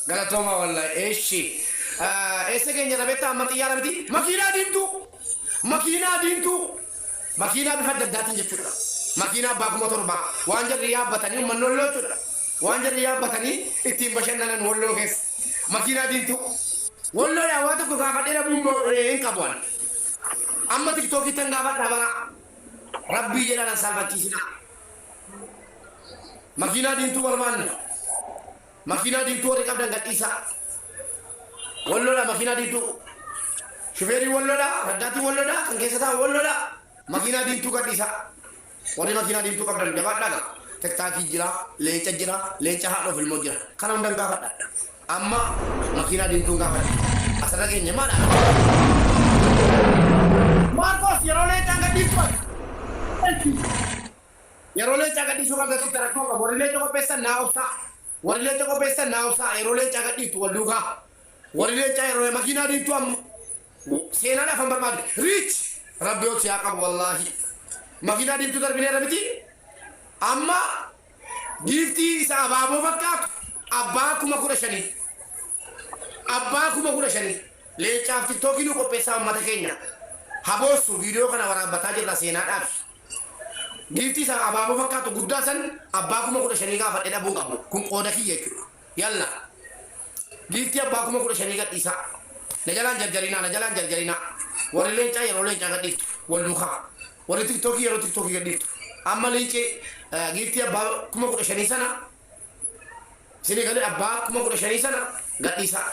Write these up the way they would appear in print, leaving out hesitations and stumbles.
galatoma wallahi eshi ese keenya rabetta amma xiyyaara miti makiinaa bifa adda addaatiin jechuudha makiinaa baakuma torba waan jarri yaabbatanii mannolloo jechuudha waan jarri yaabbatanii ittiin bashannanan walloo keessa makiinaa diimtuu walloo yaa waa tokko gaafadhee dhabuun hin qabuan amma tiktookii tan gaafadhaa bara rabbii jedhaan salphachiisina makiinaa diimtuu barbaanna makiinaa diimtuu warri qabdan gadhiisaa walloodha makiinaa diimtuu shufeerii walloodha raddaatii walloodha kan keessa taa'u walloodha makiinaa diimtuu gadhiisaa warri makiinaa diimtuu qabdan jabaadhaa tiktaakii jira leenca haadhoof ilmoo jira kana hundan gaafadha amma makiinaa diimtuun gaafadha asirra keenya maadha Marcos yeroo leencaan gadhiisu yeroo leencaa gadhiisuu kan gaggeessu rakkoo qabu warri leenca qopheessan naawusaa yeroo leencaa gadhiisu wal duukaa warri leencaa yeroo makiinaa diimtuu amma seenaan afan barbaade riich rabbi yoo siyaa qabu wallaahi makiinaa diimtuu darbineera miti amma giiftii isa abaaboo fakkaatu abbaa kuma 15,000 leencaaf tiktookiin nu qopheessaa uummata keenya haboosu viidiyoo kana waraabbataa jirra seenaadhaaf giiftii isa abaaboo fakkaatu guddaa san abbaa 15,000 gaafadhe dhabuu qabu kun qooda kiyya jechuudha yalla giiftii abbaa 15,000 gadhiisaa na jalaan jarjarinaa warri leencaa yeroo leencaa gadhiiftu wal duukaa warri tiktookii yeroo tiktookii gadhiiftu amma leencee giiftii abbaa 15,000 sana sini galee abbaa 15,000 sana gadhiisaa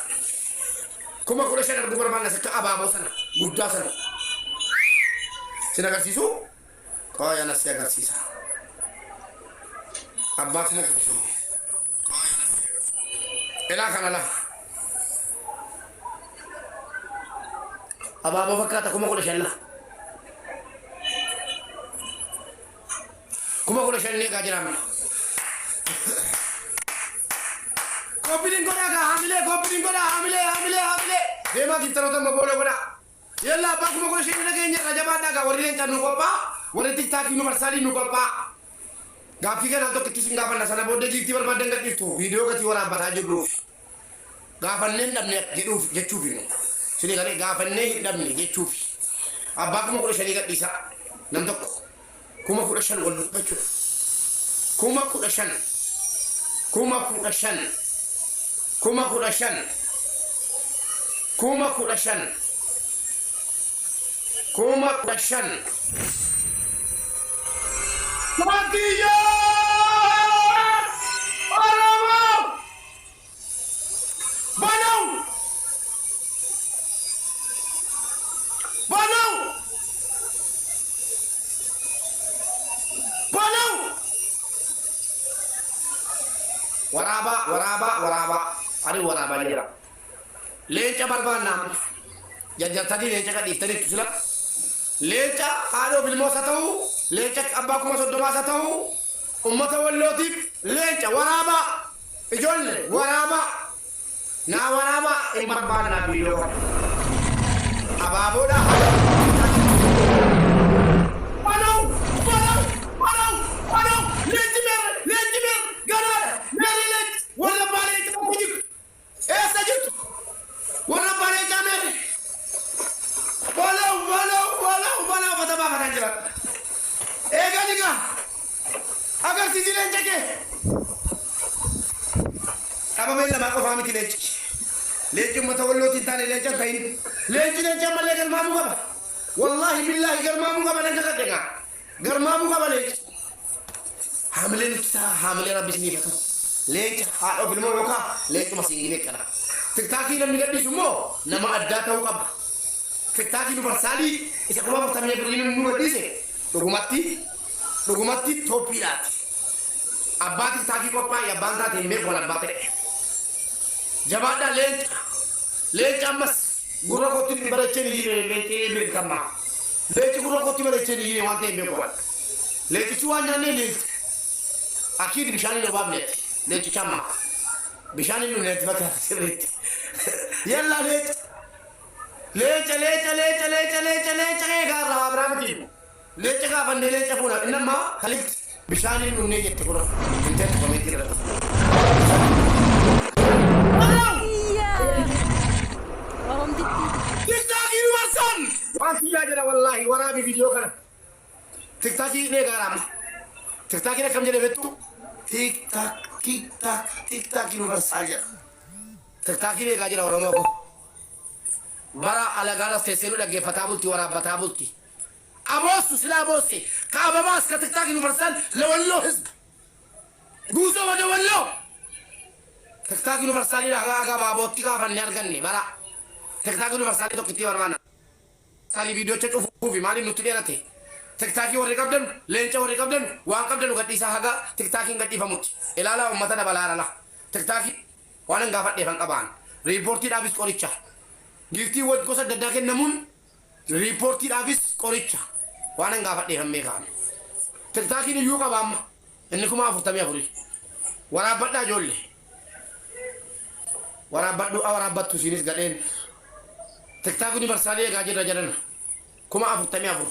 15,000 arguu barbaanna sakka abaaboo sana guddaa sana sin agarsiisu qaayana si agarsiisa abbaa 15,000 ilaa kana la abaaboo fakkaata 15,000 la 15,000 eegaa jiraamna Kopirin goda ka hamile dema kitaro ma bolo goda yalla ba kuma ko shini nage nya rajaba daga wari len tanu kopa wari tiktak nu marsali nu kopa gafi kana to kisinga banda sana bodde jiti war madanga itu video ka ti wara bata jibru gafan len dam ne jechu fi sini gale gafan ne dam ne jechu fi abba kuma ko shini ga disa nam to kuma ko shan wal bachu kuma ko shan Matiya! Alamak! Banau! Waraba. Ari waraba jira. Leenca barbaanna. Jajjartanii leenca gadhiiftanii tusila. Leenca haadhoo bilmoosa ta'uu, leenca abbaa 30 ta'uu, ummata wallootiif leenca waraaba. Ijoollee waraaba. Naa waraaba hin barbaanna biyyoo. Abaaboodha. Leenci meer ganaadha. Meeri leenci warra baalee qabu jiru. Eessa jirtu? Warra baalee jaameeri. Walau kata bapak dan jelas. Ega agar si jilen ceke. Apa main mak fahmi ti leci. Leci mata wallo ti tane leci tain. Leci malle gar mamu ka ba. Wallahi billahi gar mamu ka ba nan ka denga. Gar mamu ka ba leci. Hamile rabbi sini ka. Leci ha o filmo ka leci masingine kana. Tiktaki nam ni gaddi sumo nama adda tahu ka ba. Tiktaki nu bersali isa kuma pertanyaan begini nu dice. Dogumatti topiat. Abba tiktaki ko pa ya banda te me wala bate. Jabada lenca mas guru ko tin bare chen yi lenca be kama. Lenca guru ko tin bare chen yi wante be ko. Lenca chuanya ne lenca. Akid bishani no babne. Lenca chama. Bishani no net baka sirrit. Yalla leca ga rawa bramati. Leca ga bande leca puna inama khalid bishani no ne yette ko. Inte ko me tira. qabi video kana. TikTokii ne garam. TikTokii ne kam jede bettu. TikTok universal jira. TikTokii ne ga jira Oromoo ko. Bara alagaras teselu dhaggeeffataa bulti waraabbataa bulti. Aboostu silaa booste ka ababaas ka TikTok universal lawalloo hizb. Guutuu wada walloo. TikTok universal dhagaa baabootti gaafanne arganne bara. TikTok universal tokkitti barbaanna. Sali video cha cufu fi maali nuti dheerate. TikTok warri qabdan leenca warri qabdan waan qabdan gadhiisaa haga TikTok gadhiifamutti. Ilaala uummata dabalaara la. TikTok waan gaafadhe fan qabaan. Riipoortii dhaabis qoricha. Giftii wad gosa daddaa kennamuun riipoortii dhaabis qoricha. Waan gaafadhe fan beekaan. TikTok iyyuu qaba amma. Inni kuma 44. Waraabadhaa ijoollee. Waraabbattu siinis gadheen. TikTok universal egaa jirra jedhan. Kuma 44.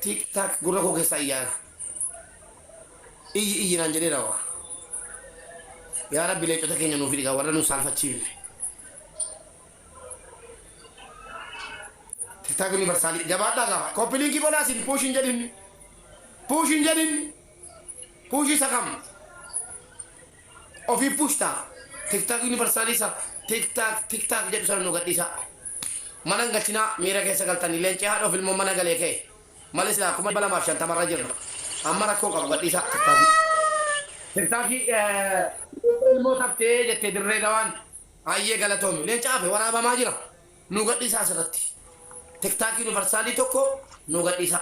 TikTok gurra koo keessa iyyaara. Iyyi naan jedhee rawa. Yaa Rabbi leencota keenya nuuf dhigaa warra nu saalfachiifne. TikTok universal jabaadhaa qaba. Koppiliinkii godhaasin puushin jedhin. Puushin jedhin. Puushi sakam. Ofii puushtaa. TikTok universal isa. TikTok jedhu sana nu gadhiisa. Mana gachina miira keessa galtanii leencee haadha of ilmoo mana galee ka'e. Malee silaa 250 jirra. Amma rakkoo qabu gadhiisa TikTok. TikTok ilmoo taftee jettee dirree dawaan hayyee galatoomi. Leenca hafe waraabamaa jira. Nu gadhiisa asirratti. TikTok universal tokko nu gadhiisa.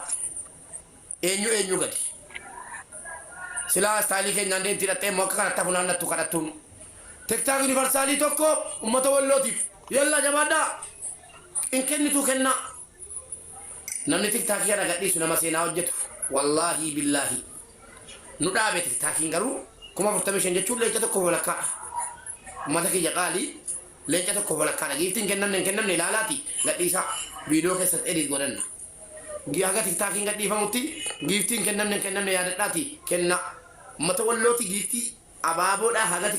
Eenyu gadi. Silaa istaayilii keenyaan deemti hidhattee immoo akka kanatti hafuunaan nattu kadhattuun. TikTok universal tokko ummata wallootiif. Yalla jabaadhaa. In kennitu kenna. Namni TikTok kana gadhiisu nama seenaa hojjetu. Wallahi billahi. Nu dhaabe TikTok garuu 45 jechuun leenca tokko walakkaadha. Ummata kiyya qaalii leenca tokko walakkaadha. Giiftiin kennamne ilaalaati gadhiisaa viidiyoo keessatti edit godhanna. Haga TikTok gadhiifamutti giiftiin kennamne yaadadhaati kenna. Ummata wallooti giiftii abaaboodha haga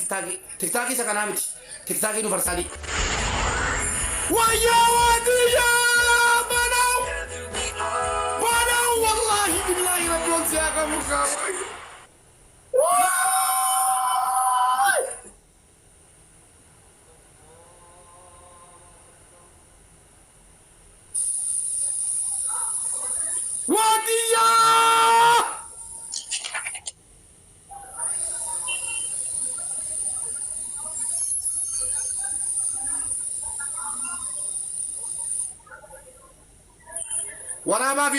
TikTok isa kanaa miti. TikTok universal. ويا وادي يا بنو والله بالله ربهم سياقة مخاوي وادي يا waraabaa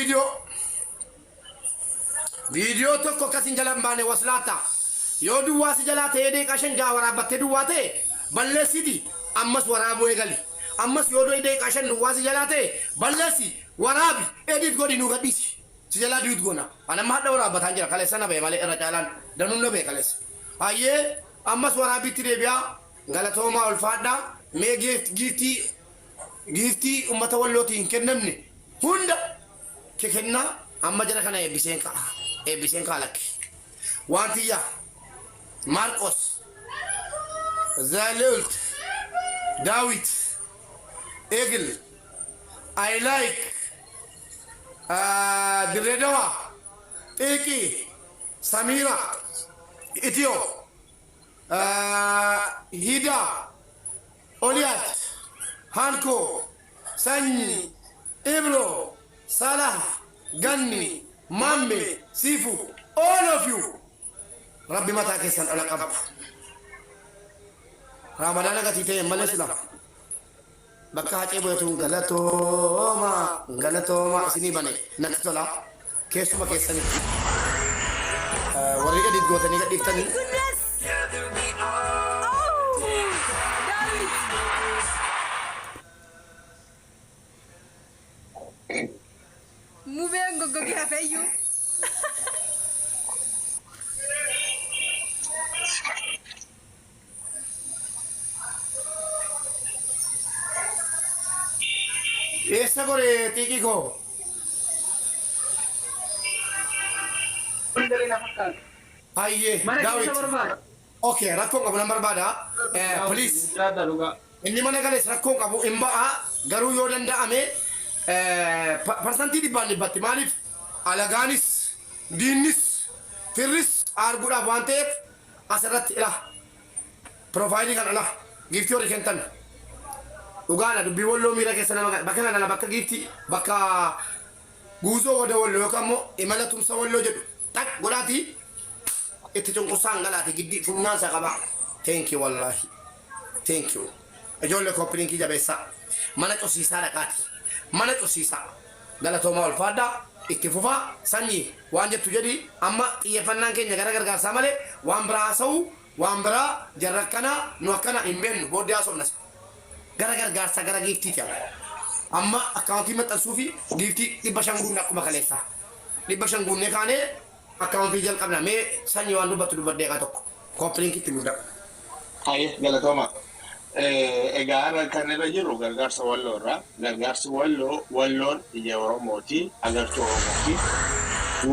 viidiyoo tokko akkasin jalan baane waslaata yoo duwwaa si jalaa ta'ee deeqaa 5 jaa waraabbattee duwwaa ta'e balleessiti ammas waraabuu eegali ammas yoo deeqaa 5 duwwaa si jalaa ta'e balleessi waraabi edit godhi nu gadhiisi si jalaa diut gona anamma hadha waraabbataan jira kaleessa na ba'e malee irra caalaan danuun na ba'e kaleessa hayyee ammas waraabitti deebi'aa galatoomaa ulfaadhaa mee giiftii ummata wallootiin kennamne hunda kekenna amma jara kana ebbiseen kaalakki wantiya Marcos Zalult David Egil I like Diredawa Eki Samira Etio Hida Oliat Hanko Sanyi Ibro, Salah, Ganni, Mambe, Sifu, all of you. Rabbi mata kesan ala kab. Ramadan agati te malesla. Bakka hace boyatu galatoma sini bane. Naktola kesuma kesani. Wari edit gotani gadiftani. Muvengo go que feio. Esa gore tiki ko. Ayye, David. Okay, rakkoo qabu nan barbaada. Please. Inni mana galees rakkoo qabu hin ba'a garuu yoo danda'ame parsantii dhibbaan dhibbatti maaliif alagaanis diinnis firris arguudhaaf waan ta'eef asirratti ila piroofaayilii kan ala giiftii horii kentan dhugaadha dubbii walloo miira keessa nama bakka kana bakka giiftii bakka guuzoo wada walloo yookaan immoo imala tumsa walloo jedhu tak godhaatii itti cunqursaan galaati giddii funyaansa qaba thank you wallahi thank you ijoollee koppiliinkii jabeessaa mana cosiisaa dhaqaati mana cosiisaa galatoomaa ulfaadhaa itti fufaa sanyii waan jettu jedhi amma xiyyeeffannaan keenya gara gargaarsaa malee waan biraa haasa'u waan biraa jarra akkanaa nu akkana hin beeknu booddee haasofnas gara gargaarsaa gara giiftiiti amma akkaawuntii maxxansuu fi giiftii 500 guunne akkuma kaleessaa 500 guunnee kaanee akkaawuntii jalqabna mee sanyii waan dubbattu dubbadhee qaa tokko koppiliinkitti nu dha. Haye galatooma. Egaa kan irra jiru gargaarsa walloo irraa gargaarsi walloon ija Oromooti agartuu Oromooti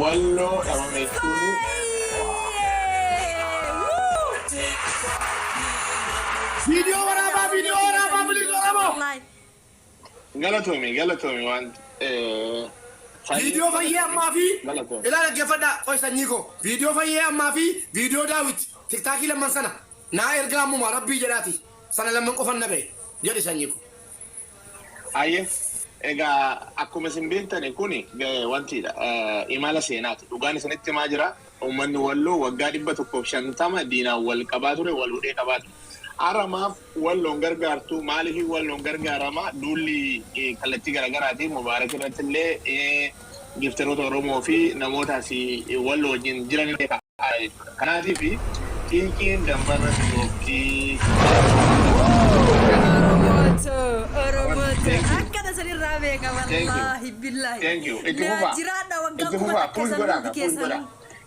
walloo dhabame jechuun viidiyoo waraabaa bilisa Oromoo galatoomi waan viidiyoo fayyee ammaa fi ilaa dhaggeeffadhaa qoy sanyii koo viidiyoo fayyee ammaa fi viidiyoo daawit tiktaakii lamman sana naa ergaa ammuma rabbii jedhaati sana lamman qofan na ba'e jedhi sanyii koo. Haye egaa akkuma isin beektani kuni wantidha imala seenaati dhugaan isinitti himaa jira uummanni walloo waggaa 150 diinaan wal qabaa ture wal hudhee qabaa ture. Aramaaf walloon gargaartu maaliif walloon gargaarama duulli kallattii garaagaraatiin mubaarak irratti illee giftaroota Oromoo fi namootaas walloo wajjin jiran kanaatiif xiiqiin dambarra joogtii. Akkana sanirraa beeka wallaahi billaahi. Thank you. Itti fufaa. Puus godhaa.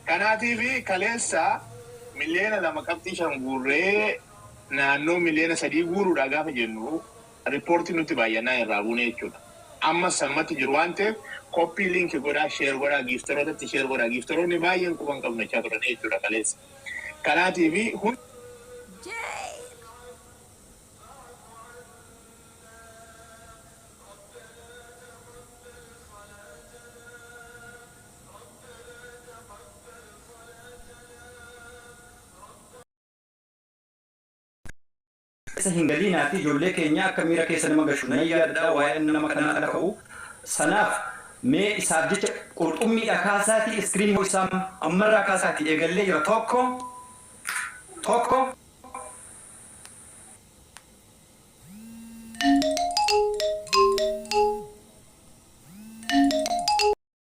Kanaatiif kaleessa miliyoona 2.5 guurree naannoo miliyoona 3 guuruudha gaafa jennu riippoortii nuti baay'inaan irraa buune jechuudha. Amma salmatti jiru waan ta'eef koppii liinkii godhaa sheer godhaa giiftarootatti sheer godhaa giiftaroonni baay'een quban qabnachaa turan jechuudha kaleessa. Kanaatiif Hingalina fi ijoollee keenya akka miira keessa nama gashu nan yaadadha waa'een nama kanaa ala ka'u sanaaf mee isaaf jecha qurxummiidha kaasaati iskiriinii isaa ammarraa kaasaati eegallee jira tokko